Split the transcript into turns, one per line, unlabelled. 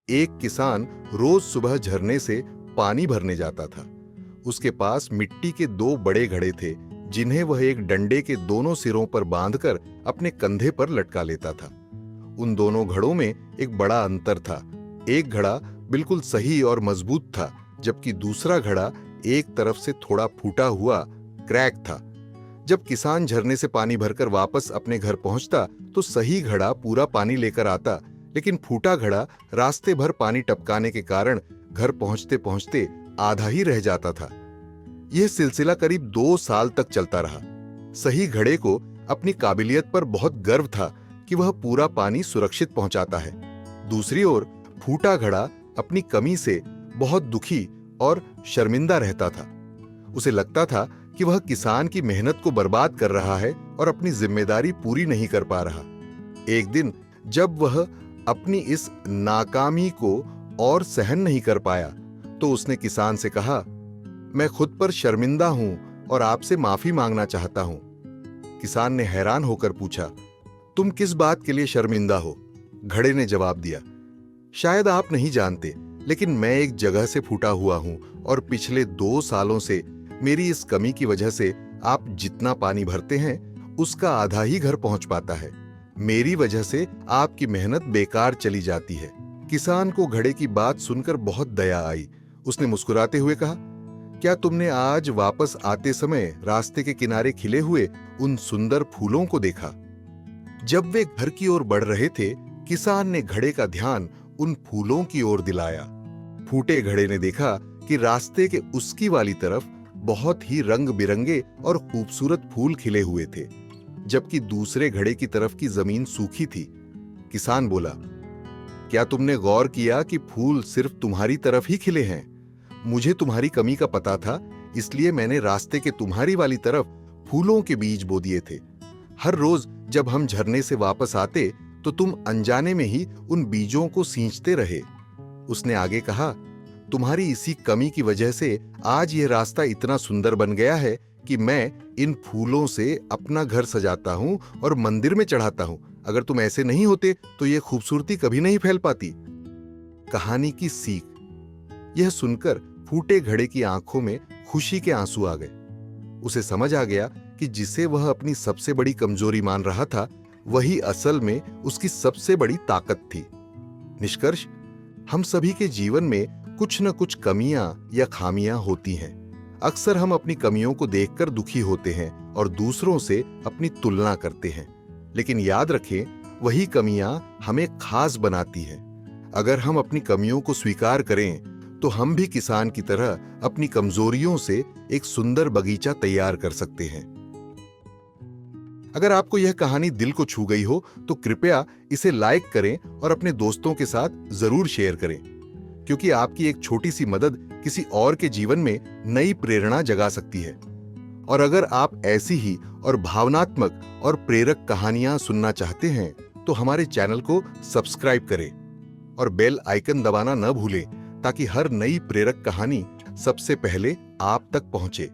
एक किसान रोज सुबह झरने से पानी भरने जाता था। उसके पास मिट्टी के दो बड़े घड़े थे, जिन्हें वह एक डंडे के दोनों सिरों पर बांधकर अपने कंधे पर लटका लेता था। उन दोनों घड़ों में एक बड़ा अंतर था। एक घड़ा बिल्कुल सही और मजबूत था, जबकि दूसरा घड़ा एक तरफ से थोड़ा फूटा हुआ क्रैक था। जब किसान झरने से पानी भरकर वापस अपने घर पहुंचता तो सही घड़ा पूरा पानी लेकर आता, लेकिन फूटा घड़ा रास्ते भर पानी टपकाने के कारण घर पहुंचते पहुंचते आधा ही रह जाता था। यह सिलसिला करीब 2 साल तक चलता रहा। सही घड़े को अपनी काबिलियत पर बहुत गर्व था कि वह पूरा पानी सुरक्षित पहुंचाता है। दूसरी ओर फूटा घड़ा अपनी कमी से बहुत दुखी और शर्मिंदा रहता था। उसे लगता था कि वह किसान की मेहनत को बर्बाद कर रहा है और अपनी जिम्मेदारी पूरी नहीं कर पा रहा। एक दिन जब वह अपनी इस नाकामी को और सहन नहीं कर पाया तो उसने किसान से कहा, मैं खुद पर शर्मिंदा हूं और आपसे माफी मांगना चाहता हूं। किसान ने हैरान होकर पूछा, तुम किस बात के लिए शर्मिंदा हो? घड़े ने जवाब दिया, शायद आप नहीं जानते, लेकिन मैं एक जगह से फूटा हुआ हूं और पिछले 2 सालों से मेरी इस कमी की वजह से आप जितना पानी भरते हैं उसका आधा ही घर पहुंच पाता है। मेरी वजह से आपकी मेहनत बेकार चली जाती है। किसान को घड़े की बात सुनकर बहुत दया आई। उसने मुस्कुराते हुए कहा, क्या तुमने आज वापस आते समय रास्ते के किनारे खिले हुए उन सुंदर फूलों को देखा? जब वे घर की ओर बढ़ रहे थे, किसान ने घड़े का ध्यान उन फूलों की ओर दिलाया। फूटे घड़े ने देखा कि रास्ते के उसकी वाली तरफ बहुत ही रंग बिरंगे और खूबसूरत फूल खिले हुए थे, जबकि दूसरे घड़े की तरफ की जमीन सूखी थी। किसान बोला, क्या तुमने गौर किया कि फूल सिर्फ तुम्हारी तरफ ही खिले हैं? मुझे तुम्हारी कमी का पता था, इसलिए मैंने रास्ते के तुम्हारी वाली तरफ फूलों के बीज बो दिए थे। हर रोज जब हम झरने से वापस आते तो तुम अनजाने में ही उन बीजों को सींचते रहे। उसने आगे कहा, तुम्हारी इसी कमी की वजह से आज यह रास्ता इतना सुंदर बन गया है कि मैं इन फूलों से अपना घर सजाता हूं और मंदिर में चढ़ाता हूं। अगर तुम ऐसे नहीं होते तो यह खूबसूरती कभी नहीं फैल पाती। कहानी की सीख। यह सुनकर फूटे घड़े की आंखों में खुशी के आंसू आ गए। उसे समझ आ गया कि जिसे वह अपनी सबसे बड़ी कमजोरी मान रहा था, वही असल में उसकी सबसे बड़ी ताकत थी। निष्कर्ष, हम सभी के जीवन में कुछ न कुछ कमियां या खामियां होती हैं। अक्सर हम अपनी कमियों को देखकर दुखी होते हैं और दूसरों से अपनी तुलना करते हैं, लेकिन याद रखें, वही कमियां हमें खास बनाती हैं। अगर हम अपनी कमियों को स्वीकार करें तो हम भी किसान की तरह अपनी कमजोरियों से एक सुंदर बगीचा तैयार कर सकते हैं। अगर आपको यह कहानी दिल को छू गई हो तो कृपया इसे लाइक करें और अपने दोस्तों के साथ जरूर शेयर करें, क्योंकि आपकी एक छोटी सी मदद किसी और के जीवन में नई प्रेरणा जगा सकती है। और अगर आप ऐसी ही और भावनात्मक और प्रेरक कहानियां सुनना चाहते हैं तो हमारे चैनल को सब्सक्राइब करें और बेल आइकन दबाना न भूलें, ताकि हर नई प्रेरक कहानी सबसे पहले आप तक पहुंचे।